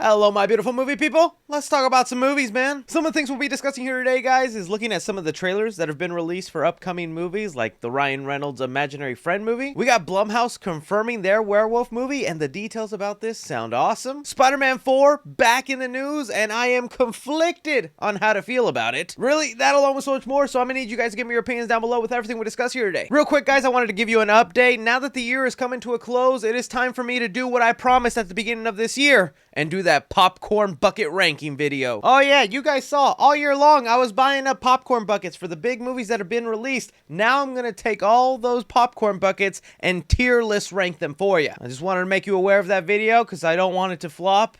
Hello, my beautiful movie people. Let's talk about some movies, man. Some of the things we'll be discussing here today, guys, is looking at some of the trailers that have been released for upcoming movies, like the Ryan Reynolds Imaginary Friend movie. We got Blumhouse confirming their werewolf movie, and the details about this sound awesome. Spider-Man 4 back in the news, and I am conflicted on how to feel about it. Really, that along with so much more, so I'm gonna need you guys to give me your opinions down below with everything we discuss here today. Real quick, guys, I wanted to give you an update. Now that the year is coming to a close, it is time for me to do what I promised at the beginning of this year, and do that popcorn bucket ranking video. Oh yeah, you guys saw all year long I was buying up popcorn buckets for the big movies that have been released. Now I'm gonna take all those popcorn buckets and tier list rank them for you. I just wanted to make you aware of that video because I don't want it to flop.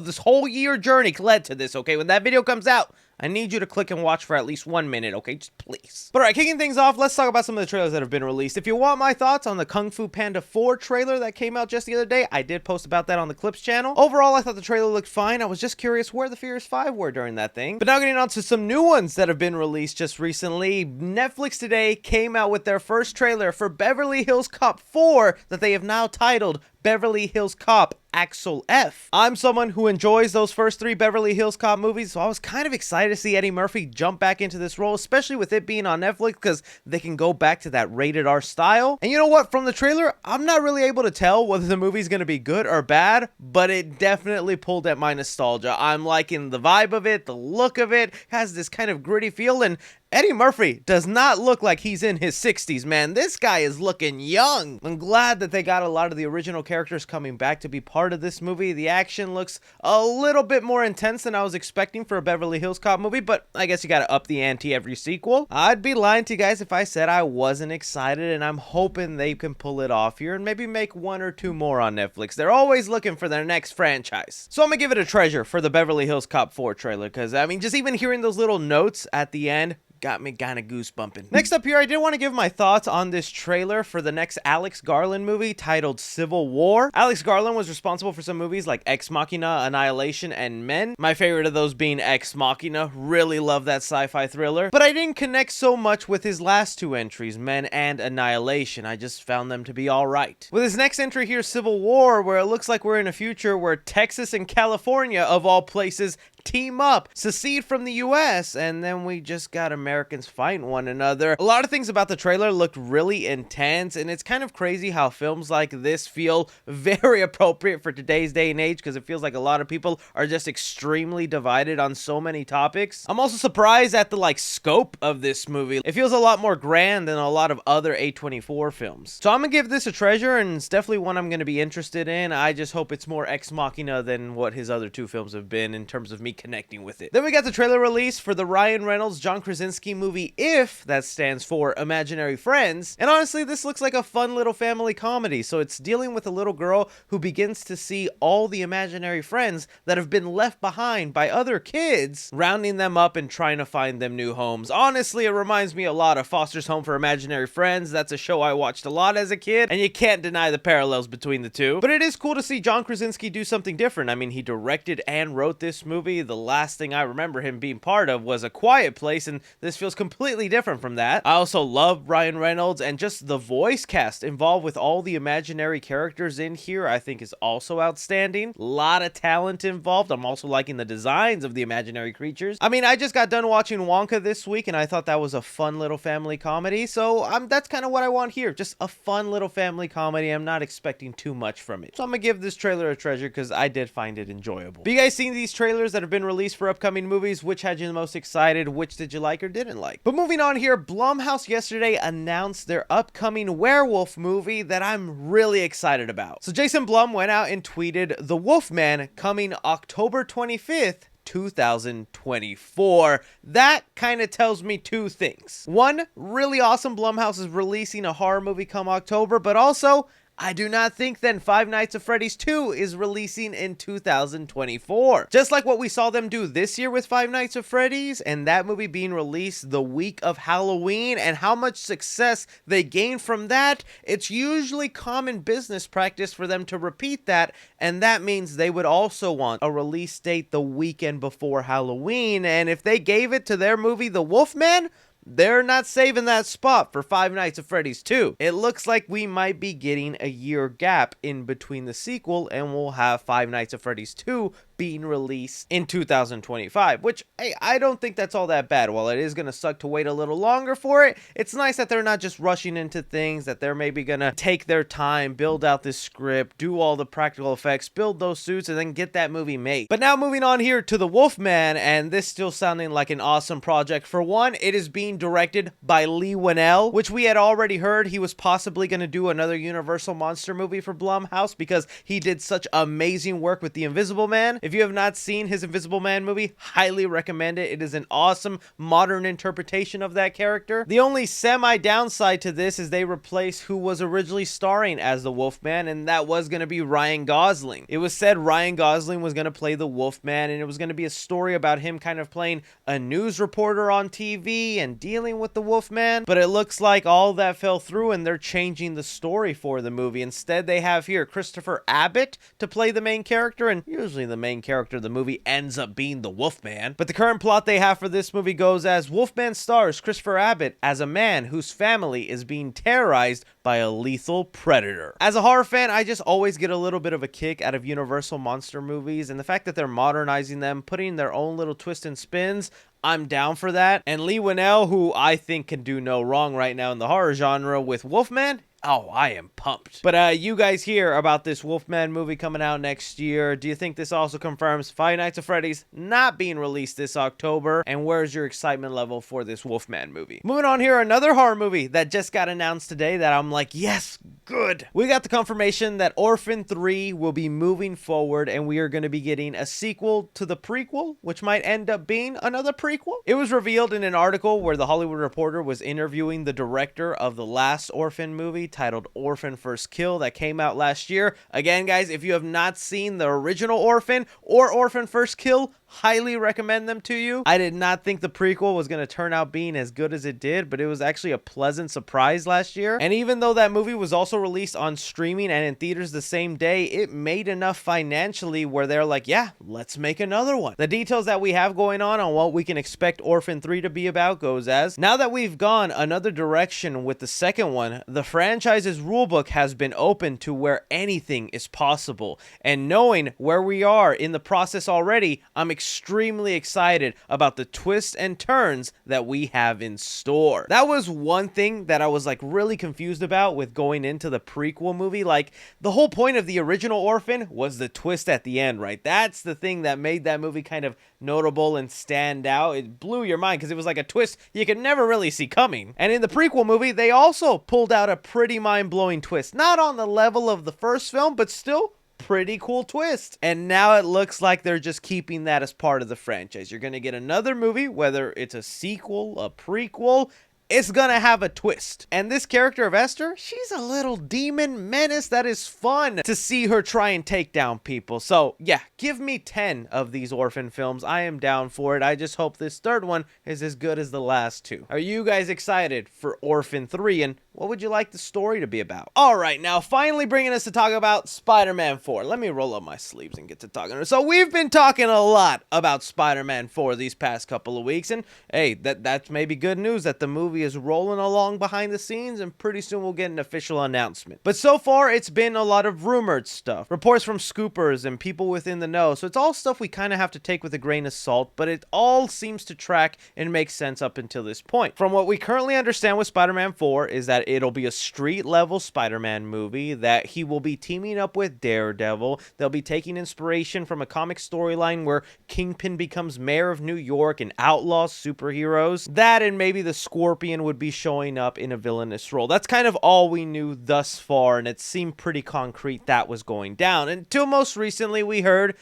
This whole year journey led to this, okay? When that video comes out, I need you to click and watch for at least 1 minute, okay? Just please. But alright, kicking things off, let's talk about some of the trailers that have been released. If you want my thoughts on the Kung Fu Panda 4 trailer that came out just the other day, I did post about that on the Clips channel. Overall, I thought the trailer looked fine. I was just curious where the Furious 5 were during that thing. But now getting on to some new ones that have been released just recently. Netflix today came out with their first trailer for Beverly Hills Cop 4 that they have now titled Beverly Hills Cop Axel F. I'm someone who enjoys those first 3 Beverly Hills Cop movies, so I was kind of excited to see Eddie Murphy jump back into this role, especially with it being on Netflix, because they can go back to that rated R style. And you know what? From the trailer, I'm not really able to tell whether the movie's going to be good or bad, but it definitely pulled at my nostalgia. I'm liking the vibe of it, the look of it, has this kind of gritty feel, and Eddie Murphy does not look like he's in his 60s, man. This guy is looking young. I'm glad that they got a lot of the original characters coming back to be part of this movie. The action looks a little bit more intense than I was expecting for a Beverly Hills Cop movie, but I guess you gotta up the ante every sequel. I'd be lying to you guys if I said I wasn't excited, and I'm hoping they can pull it off here and maybe make 1 or 2 more on Netflix. They're always looking for their next franchise. So I'm gonna give it a treasure for the Beverly Hills Cop 4 trailer, because I mean, just even hearing those little notes at the end got me kind of goosebumping. Next up here, I did want to give my thoughts on this trailer for the next Alex Garland movie titled Civil War. Alex Garland was responsible for some movies like Ex Machina, Annihilation, and Men. My favorite of those being Ex Machina. Really love that sci-fi thriller. But I didn't connect so much with his last 2 entries, Men and Annihilation. I just found them to be alright. With his next entry here, Civil War, where it looks like we're in a future where Texas and California, of all places, team up, secede from the US, and then we just got Americans fighting one another. A lot of things about the trailer looked really intense, and it's kind of crazy how films like this feel very appropriate for today's day and age, because it feels like a lot of people are just extremely divided on so many topics. I'm also surprised at the scope of this movie. It feels a lot more grand than a lot of other A24 films. So I'm gonna give this a treasure, and it's definitely one I'm gonna be interested in. I just hope it's more Ex Machina than what his other 2 films have been in terms of me connecting with it. Then we got the trailer release for the Ryan Reynolds, John Krasinski movie If, that stands for Imaginary Friends, and honestly this looks like a fun little family comedy. So it's dealing with a little girl who begins to see all the imaginary friends that have been left behind by other kids, rounding them up and trying to find them new homes. Honestly, it reminds me a lot of Foster's Home for Imaginary Friends. That's a show I watched a lot as a kid, and you can't deny the parallels between the two. But it is cool to see John Krasinski do something different. I mean, he directed and wrote this movie. The last thing I remember him being part of was A Quiet Place, and this feels completely different from that. I also love Ryan Reynolds, and just the voice cast involved with all the imaginary characters in here I think is also outstanding. A lot of talent involved. I'm also liking the designs of the imaginary creatures. I mean, I just got done watching Wonka this week, and I thought that was a fun little family comedy, so that's kind of what I want here. Just a fun little family comedy. I'm not expecting too much from it. So I'm gonna give this trailer a treasure because I did find it enjoyable. But you guys seen these trailers that have been released for upcoming movies? Which had you the most excited? Which did you like or didn't like? But moving on here, Blumhouse yesterday announced their upcoming werewolf movie that I'm really excited about. So Jason Blum went out and tweeted, "The Wolfman coming October 25th, 2024. That kind of tells me 2 things. 1, really awesome Blumhouse is releasing a horror movie come October, but also I do not think then Five Nights at Freddy's 2 is releasing in 2024. Just like what we saw them do this year with Five Nights at Freddy's, and that movie being released the week of Halloween, and how much success they gained from that, it's usually common business practice for them to repeat that, and that means they would also want a release date the weekend before Halloween, and if they gave it to their movie The Wolfman, they're not saving that spot for Five Nights at Freddy's 2. It looks like we might be getting a year gap in between the sequel, and we'll have Five Nights at Freddy's 2 being released in 2025, which, hey, I don't think that's all that bad. While it is going to suck to wait a little longer for it, it's nice that they're not just rushing into things, that they're maybe going to take their time, build out this script, do all the practical effects, build those suits, and then get that movie made. But now moving on here to the Wolfman, and this still sounding like an awesome project. For one, it is being directed by Leigh Whannell, which we had already heard he was possibly going to do another Universal Monster movie for Blumhouse because he did such amazing work with The Invisible Man. If you have not seen his Invisible Man movie, highly recommend it. It is an awesome modern interpretation of that character. The only semi-downside to this is they replaced who was originally starring as the Wolfman, and that was going to be Ryan Gosling. It was said Ryan Gosling was going to play the Wolfman, and it was going to be a story about him kind of playing a news reporter on TV and dealing with the Wolfman, but it looks like all that fell through and they're changing the story for the movie. Instead, they have here Christopher Abbott to play the main character, and usually the main character of the movie ends up being the Wolfman. But the current plot they have for this movie goes as Wolfman stars Christopher Abbott as a man whose family is being terrorized by a lethal predator. As a horror fan, I just always get a little bit of a kick out of Universal monster movies, and the fact that they're modernizing them, putting their own little twists and spins, I'm down for that. And Leigh Whannell, who I think can do no wrong right now in the horror genre with Wolfman, oh, I am pumped. But you guys hear about this Wolfman movie coming out next year. Do you think this also confirms Five Nights at Freddy's not being released this October? And where's your excitement level for this Wolfman movie? Moving on here, another horror movie that just got announced today that I'm like, yes, good. We got the confirmation that Orphan 3 will be moving forward, and we are going to be getting a sequel to the prequel, which might end up being another prequel. It was revealed in an article where The Hollywood Reporter was interviewing the director of the last Orphan movie, titled Orphan First Kill, that came out last year. Again, guys, if you have not seen the original Orphan or Orphan First Kill, highly recommend them to you. I did not think the prequel was going to turn out being as good as it did, but it was actually a pleasant surprise last year. And even though that movie was also released on streaming and in theaters the same day, it made enough financially where they're like, yeah, let's make another one. The details that we have going on what we can expect Orphan 3 to be about goes as, now that we've gone another direction with the second one, the franchise's rulebook has been open to where anything is possible. And knowing where we are in the process already, I'm extremely excited about the twists and turns that we have in store. That was one thing that I was like really confused about with going into the prequel movie. Like, the whole point of the original Orphan was the twist at the end, right? That's the thing that made that movie kind of notable and stand out. It blew your mind because it was like a twist you could never really see coming. And in the prequel movie, they also pulled out a pretty mind-blowing twist. Not on the level of the first film, but still pretty cool twist. And now it looks like they're just keeping that as part of the franchise. You're going to get another movie, whether it's a sequel, a prequel, it's gonna have a twist. And this character of Esther, she's a little demon menace that is fun to see her try and take down people. So yeah, give me 10 of these Orphan films. I am down for it. I just hope this third one is as good as the last two. Are you guys excited for Orphan 3, and what would you like the story to be about? Alright, now finally bringing us to talk about Spider-Man 4. Let me roll up my sleeves and get to talking. So we've been talking a lot about Spider-Man 4 these past couple of weeks, and hey, that's maybe good news that the movie is rolling along behind the scenes, and pretty soon we'll get an official announcement. But so far, it's been a lot of rumored stuff, reports from scoopers and people within the know, so it's all stuff we kind of have to take with a grain of salt, but it all seems to track and make sense up until this point. From what we currently understand with Spider-Man 4 is that it'll be a street-level Spider-Man movie, that he will be teaming up with Daredevil. They'll be taking inspiration from a comic storyline where Kingpin becomes mayor of New York and outlaws superheroes. That, and maybe the Scorpion would be showing up in a villainous role. That's kind of all we knew thus far, and it seemed pretty concrete that was going down. Until most recently we heard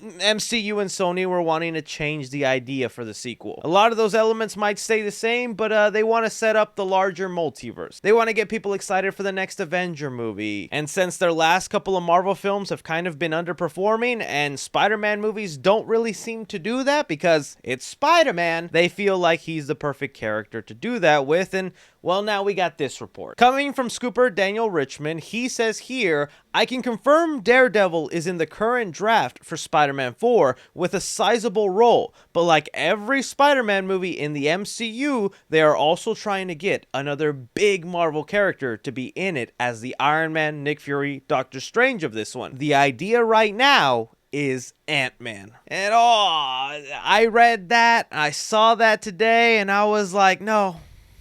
MCU and Sony were wanting to change the idea for the sequel. A lot of those elements might stay the same, but they want to set up the larger multiverse. They want to get people excited for the next Avenger movie. And since their last couple of Marvel films have kind of been underperforming, and Spider-Man movies don't really seem to do that because it's Spider-Man, they feel like he's the perfect character to do that with. And Well, now we got this report. Coming from Scooper Daniel Richmond, he says here, I can confirm Daredevil is in the current draft for Spider-Man 4 with a sizable role, but like every Spider-Man movie in the MCU, they are also trying to get another big Marvel character to be in it as the Iron Man, Nick Fury, Doctor Strange of this one. The idea right now is Ant-Man. And I read that, I saw that today, and I was like, no,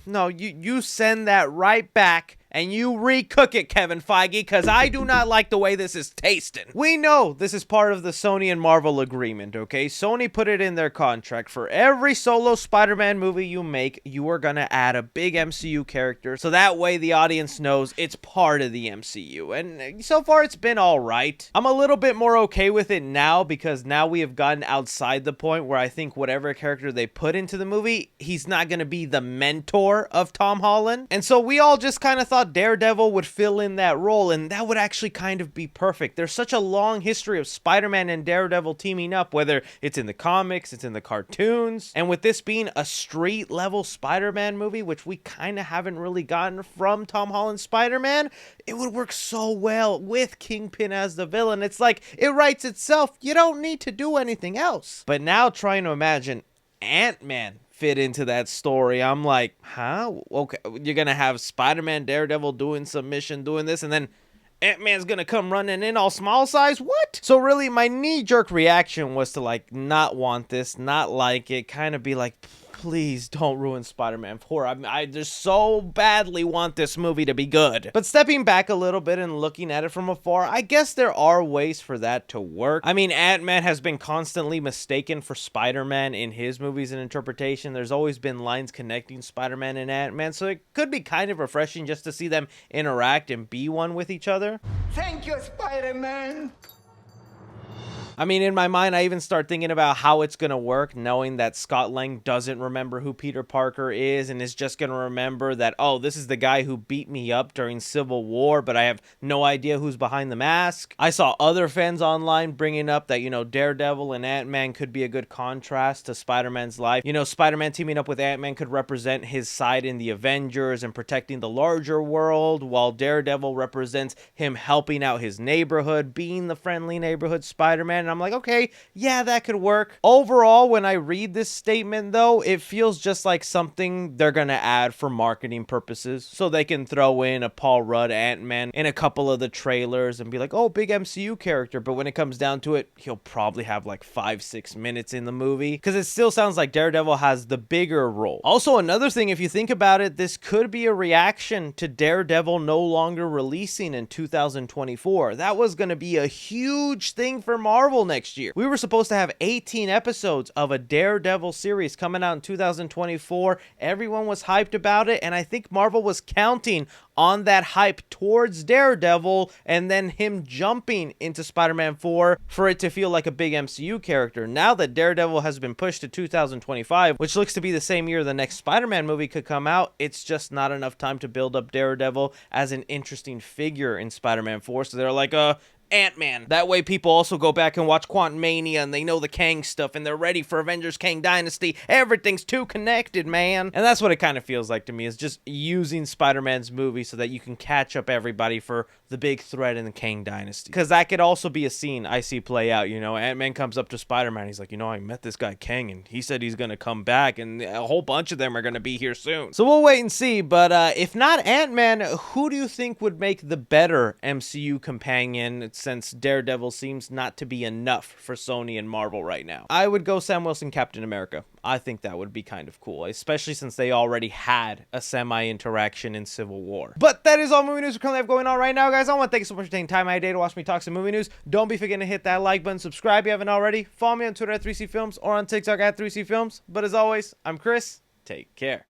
you send that right back and you recook it, Kevin Feige, because I do not like the way this is tasting. We know this is part of the Sony and Marvel agreement, okay? Sony put it in their contract. For every solo Spider-Man movie you make, you are gonna add a big MCU character, so that way the audience knows it's part of the MCU. And so far, it's been all right. I'm a little bit more okay with it now, because now we have gotten outside the point where I think whatever character they put into the movie, he's not gonna be the mentor of Tom Holland. And so we all just kind of thought Daredevil would fill in that role, and that would actually kind of be perfect. There's such a long history of Spider-Man and Daredevil teaming up, whether it's in the comics, it's in the cartoons, and with this being a street-level Spider-Man movie, which we kind of haven't really gotten from Tom Holland's Spider-Man, it would work so well with Kingpin as the villain. It's like, it writes itself. You don't need to do anything else. But now trying to imagine Ant-Man fit into that story, I'm like, huh? Okay, you're gonna have Spider-Man, Daredevil doing some mission, doing this, and then Ant-Man's gonna come running in all small size? What? So really, my knee-jerk reaction was to like not want this, not like it, kind of be like, please don't ruin Spider-Man 4. I just so badly want this movie to be good. But stepping back a little bit and looking at it from afar, I guess there are ways for that to work. I mean, Ant-Man has been constantly mistaken for Spider-Man in his movies and interpretation. There's always been lines connecting Spider-Man and Ant-Man, so it could be kind of refreshing just to see them interact and be one with each other. Thank you, Spider-Man. I mean, in my mind, I even start thinking about how it's going to work, knowing that Scott Lang doesn't remember who Peter Parker is and is just going to remember that, oh, this is the guy who beat me up during Civil War, but I have no idea who's behind the mask. I saw other fans online bringing up that, you know, Daredevil and Ant-Man could be a good contrast to Spider-Man's life. You know, Spider-Man teaming up with Ant-Man could represent his side in the Avengers and protecting the larger world, while Daredevil represents him helping out his neighborhood, being the friendly neighborhood Spider-Man. And I'm like, okay, yeah, that could work. Overall, when I read this statement, though, it feels just like something they're gonna add for marketing purposes, so they can throw in a Paul Rudd Ant-Man in a couple of the trailers and be like, oh, big MCU character. But when it comes down to it, he'll probably have like 5-6 minutes in the movie, because it still sounds like Daredevil has the bigger role. Also, another thing, if you think about it, this could be a reaction to Daredevil no longer releasing in 2024. That was gonna be a huge thing for Marvel next year. We were supposed to have 18 episodes of a Daredevil series coming out in 2024. Everyone was hyped about it, and I think Marvel was counting on that hype towards Daredevil and then him jumping into Spider-Man 4 for it to feel like a big MCU character. Now that Daredevil has been pushed to 2025, which looks to be the same year the next Spider-Man movie could come out, it's just not enough time to build up Daredevil as an interesting figure in Spider-Man 4. So they're like, Ant-Man. That way people also go back and watch Quantumania and they know the Kang stuff and they're ready for Avengers Kang Dynasty. Everything's too connected, man. And that's what it kind of feels like to me, is just using Spider-Man's movie so that you can catch up everybody for the big threat in the Kang Dynasty. Because that could also be a scene I see play out, you know. Ant-Man comes up to Spider-Man, he's like, you know, I met this guy Kang and he said he's gonna come back and a whole bunch of them are gonna be here soon. So we'll wait and see, but if not Ant-Man, who do you think would make the better MCU companion, since Daredevil seems not to be enough for Sony and Marvel right now? I would go Sam Wilson Captain America. I think that would be kind of cool, especially since they already had a semi-interaction in Civil War. But that is all movie news we currently have going on right now, guys. I want to thank you so much for taking time out of your day to watch me talk some movie news. Don't be forgetting to hit that like button, subscribe if you haven't already. Follow me on Twitter at 3C Films or on TikTok at 3C Films. But as always, I'm Chris. Take care.